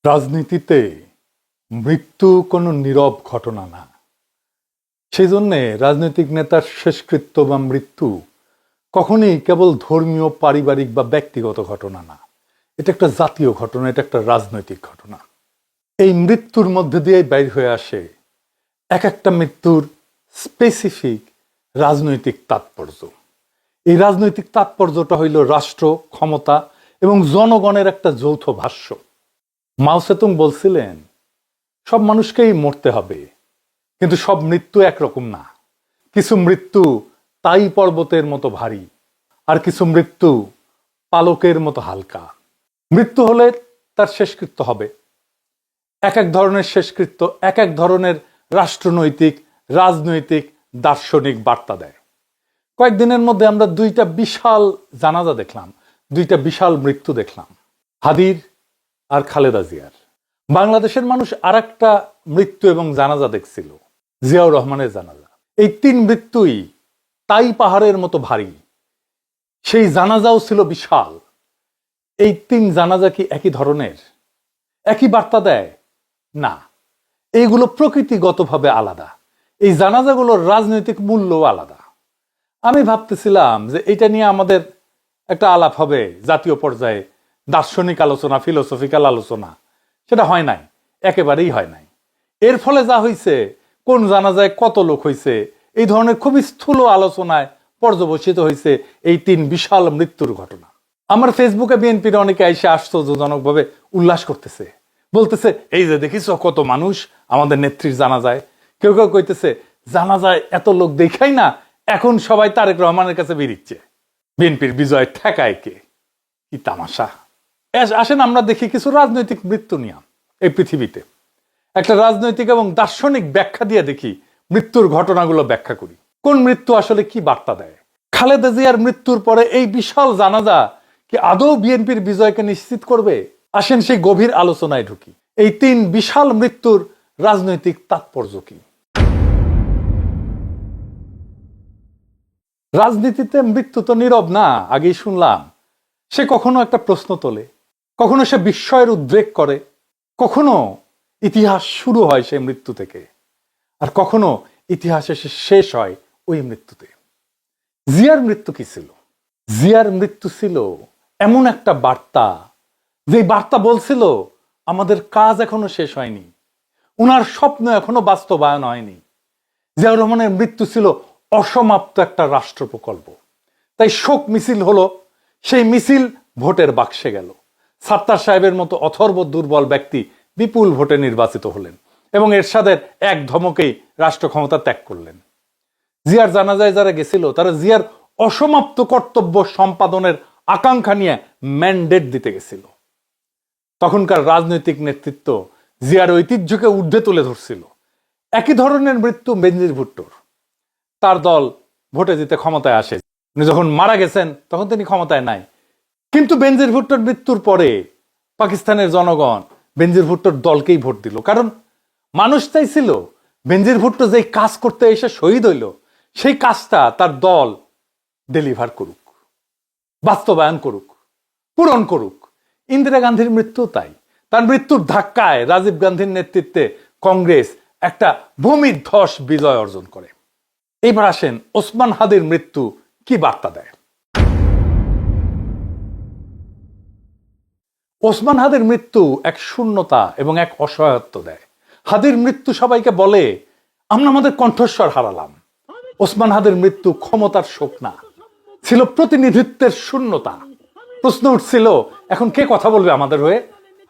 রাজনীতিতে মৃত্যু কোনো নীরব ঘটনা না। সেই জন্যে রাজনৈতিক নেতার শেষকৃত্য বা মৃত্যু কখনোই কেবল ধর্মীয়, পারিবারিক বা ব্যক্তিগত ঘটনা না। এটা একটা জাতীয় ঘটনা, এটা একটা রাজনৈতিক ঘটনা। এই মৃত্যুর মধ্যে দিয়ে বাইর হয়ে আসে এক একটা মৃত্যুর স্পেসিফিক রাজনৈতিক তাৎপর্য। এই রাজনৈতিক তাৎপর্যটা হইল রাষ্ট্র, ক্ষমতা এবং জনগণের একটা যৌথ ভাষ্য। মাও সেতুং বলছিলেন, সব মানুষকেই মরতে হবে, কিন্তু সব মৃত্যু একরকম না। কিছু মৃত্যু তাই পর্বতের মতো ভারী, আর কিছু মৃত্যু পালকের মতো হালকা। মৃত্যু হলে তার শেষকৃত্য হবে। এক এক ধরনের শেষকৃত্য এক এক ধরনের রাষ্ট্রনৈতিক, রাজনৈতিক, দার্শনিক বার্তা দেয়। কয়েকদিনের মধ্যে আমরা দুইটা বিশাল জানাজা দেখলাম, দুইটা বিশাল মৃত্যু দেখলাম, হাদির আর খালেদা জিয়ার। বাংলাদেশের মানুষ আর একটা মৃত্যু এবং জানাজা দেখছিল, জিয়াউর রহমানের জানাজা। এই তিন মৃত্যুই তাই পাহাড়ের মতো ভারী, সেই জানাজাও ছিল বিশাল। এই তিন জানাজা কি একই ধরনের, একই বার্তা দেয়? না, এইগুলো প্রকৃতিগতভাবে আলাদা। এই জানাজাগুলোর রাজনৈতিক মূল্যও আলাদা। আমি ভাবতেছিলাম যে এটা নিয়ে আমাদের একটা আলাপ হবে জাতীয় পর্যায়ে, দার্শনিক আলোচনা, ফিলোসফিক্যাল আলোচনা। সেটা হয় নাই, একেবারেই হয় নাই। এর ফলে যা হয়েছে, কোন জানাজায় কত লোক হয়েছে, এই ধরনের খুবই স্থূল আলোচনায় পর্যবসিত হয়েছে এই তিন বিশাল মৃত্যুর ঘটনা। আমার ফেসবুকে বিএনপির অনেকে এসে আশ্চর্যজনকভাবে উল্লাস করতেছে, বলতেছে এই যে দেখিস কত মানুষ আমাদের নেত্রীর জানাজায়। কেউ কেউ কইতেছে জানাজায় এত লোক দেখাই না, এখন সবাই তারেক রহমানের কাছে বেরিচ্ছে, বিএনপির বিজয় ঠেকায় কে। কি তামাশা! আসেন আমরা দেখি কিছু রাজনৈতিক মৃত্যু নিয়ে এই পৃথিবীতে। একটা রাজনৈতিক এবং দার্শনিক ব্যাখ্যা দিয়ে দেখি, মৃত্যুর ঘটনাগুলো ব্যাখ্যা করি, কোন মৃত্যু আসলে কি বার্তা দেয়। খালেদা জিয়ার মৃত্যুর পরে এই বিশাল জানাজা কি আদৌ বিএনপির বিজয়কে নিশ্চিত করবে? আসেন সেই গভীর আলোচনায় ঢুকি। এই তিন বিশাল মৃত্যুর রাজনৈতিক তাৎপর্য কি? রাজনীতিতে মৃত্যু তো নীরব না, আগেই শুনলাম। সে কখনো একটা প্রশ্ন তোলে, কখনো সে বিস্ময়ের উদ্রেক করে, কখনো ইতিহাস শুরু হয় সেই মৃত্যু থেকে, আর কখনো ইতিহাস এসে শেষ হয় ওই মৃত্যুতে। জিয়ার মৃত্যু কি ছিল? জিয়ার মৃত্যু ছিল এমন একটা বার্তা, যে বার্তা বলছিল আমাদের কাজ এখনো শেষ হয়নি, উনার স্বপ্ন এখনো বাস্তবায়ন হয়নি। জিয়াউর রহমানের মৃত্যু ছিল অসমাপ্ত একটা রাষ্ট্র প্রকল্প। তাই শোক মিছিল হলো, সেই মিছিল ভোটের বাক্সে গেল। সাত্তার সাহেবের মতো অথর্ব দুর্বল ব্যক্তি বিপুল ভোটে নির্বাচিত হলেন এবং এরশাদের এক ধমকেই রাষ্ট্র ক্ষমতা ত্যাগ করলেন। জিয়ার জানাজায় যারা গেছিল তারা জিয়ার অসমাপ্ত কর্তব্য সম্পাদনের আকাঙ্ক্ষা নিয়ে ম্যান্ডেট দিতে গেছিল। তখনকার রাজনৈতিক নেতৃত্ব জিয়ার ঐতিহ্যকে ঊর্ধ্বে তুলে ধরছিল। একই ধরনের মৃত্যু বেনজির ভুট্টোর। তার দল ভোটে জিতে ক্ষমতায় আসে, উনি যখন মারা গেছেন তখন তিনি ক্ষমতায় নাই। কিন্তু বেনজির ভুট্টোর মৃত্যুর পরে পাকিস্তানের জনগণ বেনজির ভুট্টোর দলকেই ভোট দিল, কারণ মানুষ চাইছিল বেনজির ভুট্টো যেই কাজ করতে এসে শহীদ হইল, সেই কাজটা তার দল ডেলিভার করুক, বাস্তবায়ন করুক, পূরণ করুক। ইন্দিরা গান্ধীর মৃত্যু তাই। তার মৃত্যুর ধাক্কায় রাজীব গান্ধীর নেতৃত্বে কংগ্রেস একটা ভূমিধ্বস বিজয় অর্জন করে। এবার আসেন ওসমান হাদির মৃত্যু কি বার্তা দেয়। ওসমান হাদির মৃত্যু এক শূন্যতা এবং এক অসহায়ত্ব দেয়। হাদির মৃত্যু সবাইকে বলে আমরা আমাদের কণ্ঠস্বর হারালাম। ওসমান হাদির মৃত্যু ক্ষমতার শোক না, ছিল প্রতিনিধিত্বের শূন্যতা। প্রশ্ন উঠছিল এখন কে কথা বলবে আমাদের হয়ে?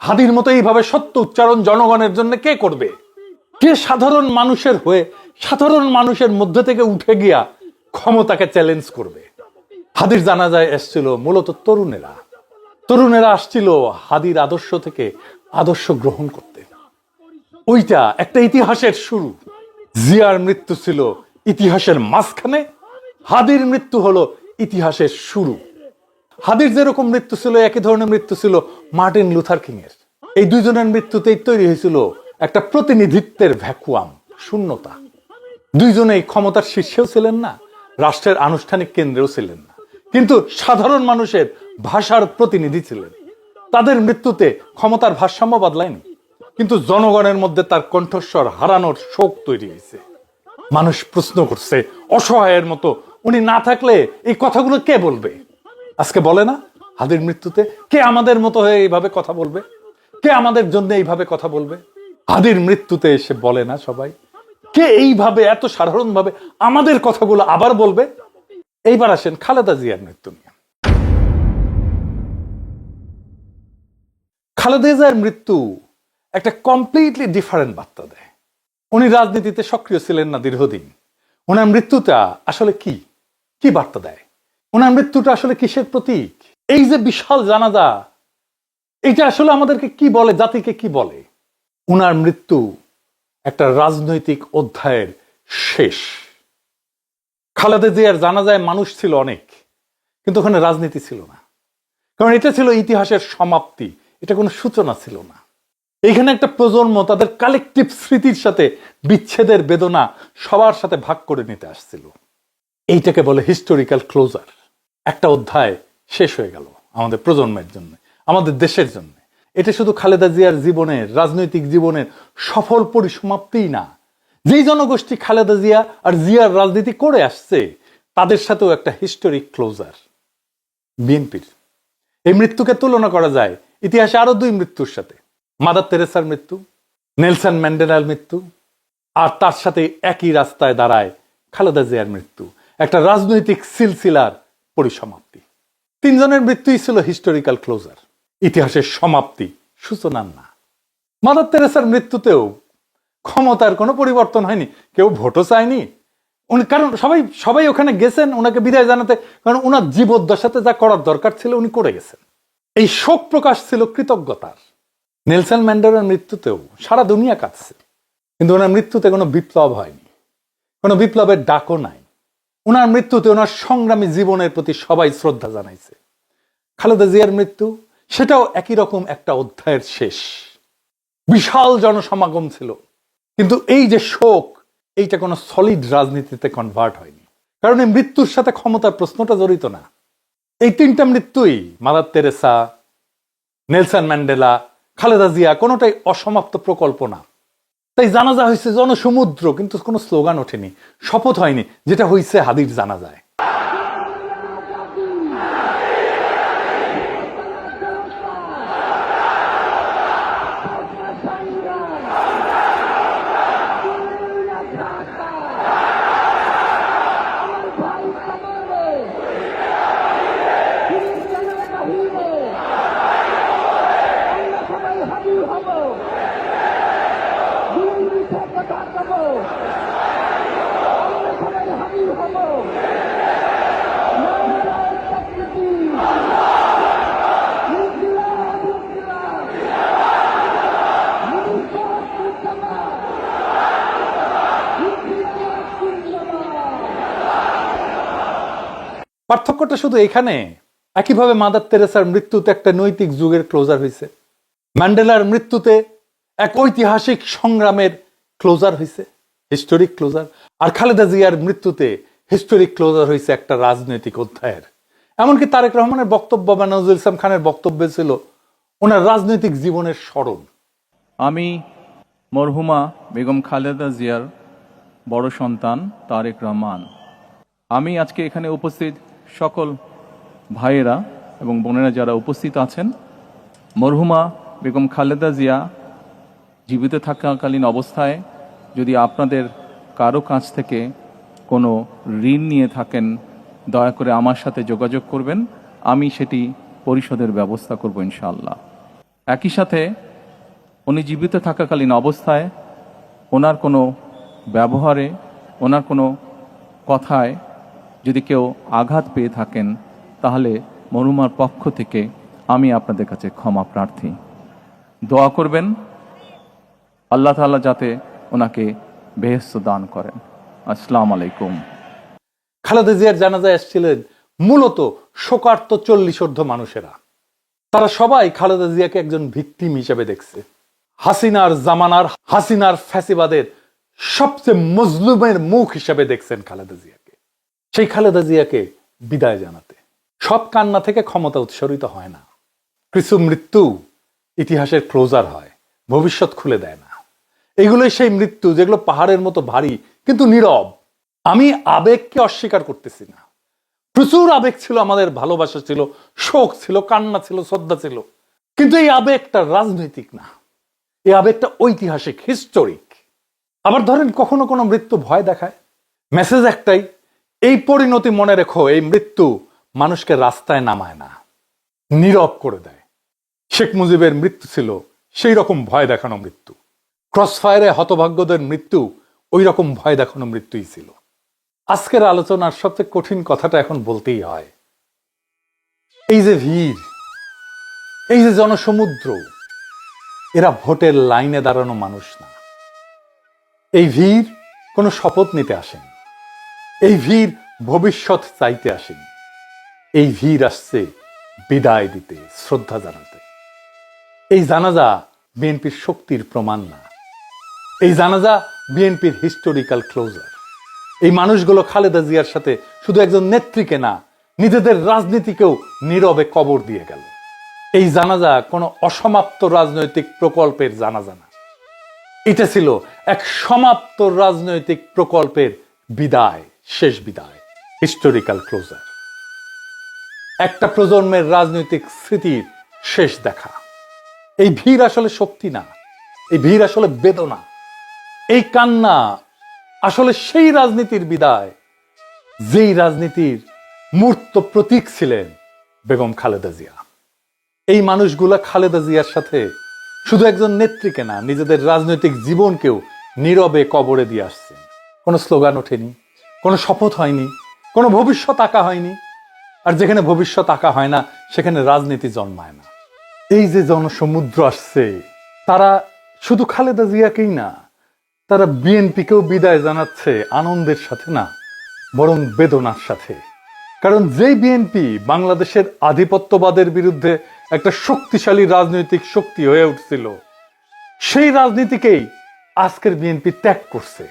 হাদির মতো এইভাবে সত্য উচ্চারণ জনগণের জন্য কে করবে? কে সাধারণ মানুষের হয়ে, সাধারণ মানুষের মধ্যে থেকে উঠে গিয়া ক্ষমতাকে চ্যালেঞ্জ করবে? হাদির জানাজায় এসছিল মূলত তরুণেরা। তরুণেরা আসছিল হাদির আদর্শ থেকে আদর্শ গ্রহণ করতে। ওইটা একটা ইতিহাসের শুরু। জিয়ার মৃত্যু ছিল ইতিহাসের মাঝখানে, হাদির মৃত্যু হলো ইতিহাসের শুরু। হাদির যেরকম মৃত্যু ছিল, একই ধরনের মৃত্যু ছিল মার্টিন লুথার কিং এর। এই দুইজনের মৃত্যুতেই তৈরি হয়েছিল একটা প্রতিনিধিত্বের ভ্যাকুয়াম, শূন্যতা। দুইজনেই ক্ষমতার শীর্ষেও ছিলেন না, রাষ্ট্রের আনুষ্ঠানিক কেন্দ্রেও ছিলেন না, কিন্তু সাধারণ মানুষের ভাষার প্রতিনিধি ছিলেন। তাদের মৃত্যুতে ক্ষমতার ভারসাম্য বদলায়নি, কিন্তু জনগণের মধ্যে তার কণ্ঠস্বর হারানোর শোক তৈরি হয়েছে। মানুষ প্রশ্ন করছে অসহায়ের মতো, উনি না থাকলে এই কথাগুলো কে বলবে? আজকে বলে না, হাদির মৃত্যুতে কে আমাদের মতো হয়ে এইভাবে কথা বলবে, কে আমাদের জন্য এইভাবে কথা বলবে? হাদির মৃত্যুতে এসে বলে না সবাই, কে এইভাবে এত সাধারণভাবে আমাদের কথাগুলো আবার বলবে? এইবার আসেন খালেদা জিয়ার মৃত্যু নিয়ে। খালেদা জিয়ার মৃত্যু একটা কমপ্লিটলি ডিফারেন্ট বার্তা দেয়। উনি রাজনীতিতে সক্রিয় ছিলেন না দীর্ঘদিন। ওনার মৃত্যুটা আসলে কি কি বার্তা দেয়? ওনার মৃত্যুটা আসলে কিসের প্রতীক? এই যে বিশাল জানাজা, এটা আসলে আমাদেরকে কি বলে, জাতিকে কি বলে? ওনার মৃত্যু একটা রাজনৈতিক অধ্যায়ের শেষ। খালেদা জিয়ার জানাজায় মানুষ ছিল অনেক, কিন্তু ওখানে রাজনীতি ছিল না, কারণ এটা ছিল ইতিহাসের সমাপ্তি, এটা কোনো সূচনা ছিল না। এখানে একটা প্রজন্ম তাদের কালেকটিভ স্মৃতির সাথে বিচ্ছেদের বেদনা সবার সাথে ভাগ করে নিতে আসছিল। এইটাকে বলে হিস্টোরিক্যাল ক্লোজার। একটা অধ্যায় শেষ হয়ে গেল আমাদের প্রজন্মের জন্য, আমাদের দেশের জন্য। এটা শুধু খালেদা জিয়ার জীবনের, রাজনৈতিক জীবনের সফল পরিসমাপ্তিই না, যেই জনগোষ্ঠী খালেদা জিয়া আর জিয়ার রাজনীতি করে আসছে তাদের সাথেও একটা হিস্টোরিক ক্লোজার। বিএনপির এই মৃত্যুকে তুলনা করা যায় ইতিহাসে আরো দুই মৃত্যুর সাথে, মাদার তেরেসার মৃত্যু, নেলসন ম্যান্ডেলার মৃত্যু, আর তার সাথে একই রাস্তায় দাঁড়ায় খালেদা জিয়ার মৃত্যু, একটা রাজনৈতিক সিলসিলার পরিসমাপ্তি। তিনজনের মৃত্যুই ছিল হিস্টোরিক্যাল ক্লোজার, ইতিহাসের সমাপ্তি, সূচনার না। মাদার তেরেসার মৃত্যুতেও ক্ষমতার কোনো পরিবর্তন হয়নি, কেউ ভোটও চায়নি উনি, কারণ সবাই ওখানে গেছেন ওনাকে বিদায় জানাতে, কারণ ওনার জীবদ্দশাতে যা করার দরকার ছিল উনি করে গেছেন। এই শোক প্রকাশ ছিল কৃতজ্ঞতার। নেলসন ম্যান্ডেলার মৃত্যুতেও সারা দুনিয়া কাঁদছে, কিন্তু ওনার মৃত্যুতে কোনো বিপ্লব হয়নি, কোনো বিপ্লবের ডাকও নাই। ওনার মৃত্যুতে ওনার সংগ্রামী জীবনের প্রতি সবাই শ্রদ্ধা জানাইছে। খালেদা জিয়ার মৃত্যু, সেটাও একই রকম একটা অধ্যায়ের শেষ। বিশাল জনসমাগম ছিল, কিন্তু এই যে শোক, এইটা কোনো সলিড রাজনীতিতে কনভার্ট হয়নি, কারণ এই মৃত্যুর সাথে ক্ষমতার প্রশ্নটা জড়িত না। এই তিনটা মৃত্যুই, Mother Teresa, Nelson Mandela, Khaleda Zia, কোনোটাই অসমাপ্ত প্রকল্প না। তাই জানাজা হয়েছে জনসমুদ্র, কিন্তু কোনো স্লোগান ওঠেনি, শপথ হয়নি, যেটা হয়েছে হাদির জানাজায়। পার্থক্যটা শুধু এখানে, একইভাবে মাদার তেরেসার মৃত্যুতে একটা নৈতিক যুগের ক্লোজার হয়েছে, ম্যান্ডেলার মৃত্যুতে এক ঐতিহাসিক সংগ্রামের ক্লোজার হয়েছে, হিস্টোরিক ক্লোজার, আর খালেদা জিয়ার মৃত্যুতে হিস্টোরিক ক্লোজার হয়েছে একটা রাজনৈতিক অধ্যায়ের। এমনকি তারেক রহমানের বক্তব্য বা নজরুল ইসলাম খানের বক্তব্য ছিল ওনার রাজনৈতিক জীবনের স্মরণ। আমি মরহুমা বেগম খালেদা জিয়ার বড় সন্তান তারেক রহমান। আমি আজকে এখানে উপস্থিত সকল ভাইয়েরা এবং বোনেরা যারা উপস্থিত আছেন, মরহুমা বেগম খালেদা জিয়া জীবিত থাকাকালীন অবস্থায় যদি আপনাদের কারো কাছ থেকে কোনো ঋণ নিয়ে থাকেন, দয়া করে আমার সাথে যোগাযোগ করবেন, আমি সেটি পরিশোধের ব্যবস্থা করব ইনশাআল্লাহ। একই সাথে উনি জীবিত থাকাকালীন অবস্থায় ওনার কোনো ব্যবহারে, ওনার কোনো কথায় যদি কেউ আঘাত পেয়ে থাকেন, তাহলে মরহুমার পক্ষ থেকে আমি আপনাদের কাছে ক্ষমা প্রার্থী। দোয়া করবেন আল্লাহ তাআলা যাতে ওনাকে বেহেশত দান করেন। আসসালামু আলাইকুম। খালেদা জিয়ার জানাজায় এসেছিলেন মূলত শোকার্ত 40 মানুষেরা। তারা সবাই খালেদা জিয়াকে একজন ভিকটিম হিসেবে দেখছে, হাসিনার জামানার, হাসিনার ফ্যাসিবাদের সবচেয়ে মজলুমের মুখ হিসেবে দেখছেন খালেদা জিয়াকে। সেই খালেদা জিয়াকে বিদায় জানাতে সব কান্না থেকে ক্ষমতা উৎসরিত হয় না। কিছু মৃত্যু ইতিহাসের ক্লোজার হয়, ভবিষ্যৎ খুলে দেয় না। এগুলোই সেই মৃত্যু যেগুলো পাহাড়ের মতো ভারী কিন্তু নীরব। আমি আবেগকে অস্বীকার করতেছি না, প্রচুর আবেগ ছিল, আমাদের ভালোবাসা ছিল, শোক ছিল, কান্না ছিল, শ্রদ্ধা ছিল, কিন্তু এই আবেগটা রাজনৈতিক না, এই আবেগটা ঐতিহাসিক, হিস্টোরিক। আবার ধরেন কখনো কোনো মৃত্যু ভয় দেখায়, মেসেজ একটাই, এই পরিণতি মনে রেখো, এই মৃত্যু মানুষকে রাস্তায় নামায় না, নীরব করে দেয়। শেখ মুজিবের মৃত্যু ছিল সেই রকম ভয় দেখানো মৃত্যু, ক্রসফায়ারে হতভাগ্যদের মৃত্যু ওই রকম ভয় দেখানো মৃত্যুই ছিল। আজকের আলোচনার সবচেয়ে কঠিন কথাটা এখন বলতেই হয়, এই যে ভিড়, এই যে জনসমুদ্র, এরা ভোটের লাইনে দাঁড়ানো মানুষ না। এই ভিড় কোনো শপথ নিতে আসেন, এই ভিড় ভবিষ্যৎ চাইতে আসেন, এই ভিড় আসছে বিদায় দিতে, শ্রদ্ধা জানাতে। এই জানাজা বিএনপির শক্তির প্রমাণ না, এই জানাজা বিএনপির হিস্টোরিক্যাল ক্লোজার। এই মানুষগুলো খালেদা জিয়ার সাথে শুধু একজন নেত্রীকে না, নিজেদের রাজনীতিকেও নীরবে কবর দিয়ে গেল। এই জানাজা কোনো অসমাপ্ত রাজনৈতিক প্রকল্পের জানাজা না, এটা ছিল এক সমাপ্ত রাজনৈতিক প্রকল্পের বিদায়, শেষ বিদায়, হিস্টোরিক্যাল ক্লোজার। একটা প্রজন্মের রাজনৈতিক স্মৃতির শেষ দেখা। এই ভিড় আসলে শক্তি না, এই ভিড় আসলে বেদনা, এই কান্না আসলে সেই রাজনীতির বিদায় যেই রাজনীতির মূর্ত প্রতীক ছিলেন বেগম খালেদা জিয়া। এই মানুষগুলা খালেদা জিয়ার সাথে শুধু একজন নেত্রীকে না, নিজেদের রাজনৈতিক জীবনকেও নীরবে কবরে দিয়ে আসছেন। কোনো স্লোগান ওঠেনি, কোনো শপথ হয়নি, কোনো ভবিষ্যৎ আঁকা হয়নি। আর যেখানে ভবিষ্যৎ আঁকা হয় না সেখানে রাজনীতি জন্মায় না। এই যে জনসমুদ্র আসছে, তারা শুধু খালেদা জিয়াকেই না, তারা বিএনপিকেও বিদায় জানাচ্ছে আনন্দের সাথে না, বরং বেদনার সাথে। কারণ যেই বিএনপি বাংলাদেশের আধিপত্যবাদের বিরুদ্ধে একটা শক্তিশালী রাজনৈতিক শক্তি হয়ে উঠছিল, সেই রাজনীতিকেই আজকের বিএনপি ত্যাগ করছে।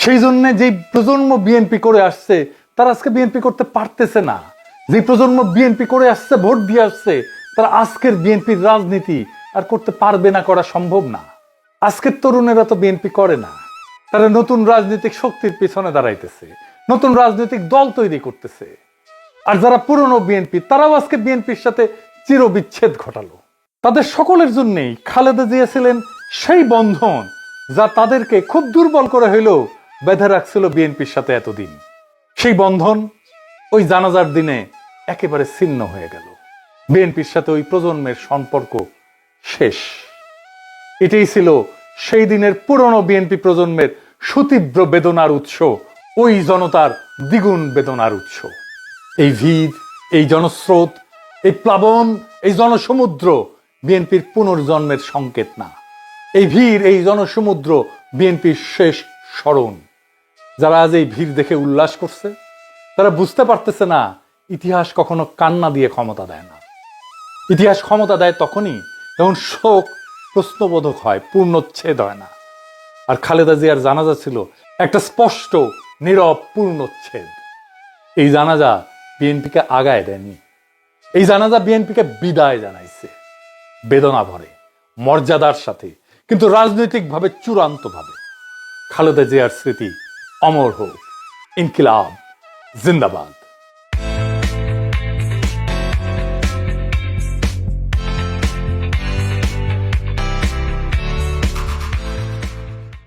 সেই জন্য যেই প্রজন্ম বিএনপি করে আসছে তারা আজকে বিএনপি করতে পারতেছে না। যে প্রজন্ম বিএনপি করে আসছে, ভোট দিয়ে আসছে, তারা আজকের বিএনপির রাজনীতি আর করতে পারবে না, করা সম্ভব না। আজকের তরুণেরা তো বিএনপি করে না, তারা নতুন রাজনৈতিক শক্তির পিছনে দাঁড়াইতেছে, নতুন রাজনৈতিক দল তৈরি করতেছে। আর যারা পুরনো বিএনপি, তারাও আজকে বিএনপির সাথে চিরবিচ্ছেদ ঘটালো। তাদের সকলের জন্যই খালেদা জিয়া ছিলেন সেই বন্ধন যা তাদেরকে খুব দুর্বল করে হইলেও বেঁধে রাখছিল বিএনপির সাথে এতদিন। সেই বন্ধন ওই জানাজার দিনে একেবারে ছিন্ন হয়ে গেল। বিএনপির সাথে ওই প্রজন্মের সম্পর্ক শেষ। এটাই ছিল সেই দিনের পুরনো বিএনপি প্রজন্মের সুতীব্র বেদনার উৎস, ওই জনতার দ্বিগুণ বেদনার উৎস। এই ভিড়, এই জনস্রোত, এই প্লাবন, এই জনসমুদ্র বিএনপির পুনর্জন্মের সংকেত না। এই ভিড়, এই জনসমুদ্র বিএনপির শেষ স্মরণ। যারা আজ এই ভিড় দেখে উল্লাস করছে, তারা বুঝতে পারতেছে না ইতিহাস কখনো কান্না দিয়ে ক্ষমতা দেয় না। ইতিহাস ক্ষমতা দেয় তখনই যখন শোক প্রশ্নবোধক হয়, পূর্ণচ্ছেদ হয় না। আর খালেদা জিয়ার জানাজা ছিল একটা স্পষ্ট নীরব পূর্ণচ্ছেদ। এই জানাজা বিএনপিকে আগায় দেয়নি, এই জানাজা বিএনপিকে বিদায় জানাইছে, বেদনা ভরে, মর্যাদার সাথে, কিন্তু রাজনৈতিকভাবে চূড়ান্তভাবে। খালেদা জিয়ার স্মৃতি অমর হোক। ইনকিলাব জিন্দাবাদ।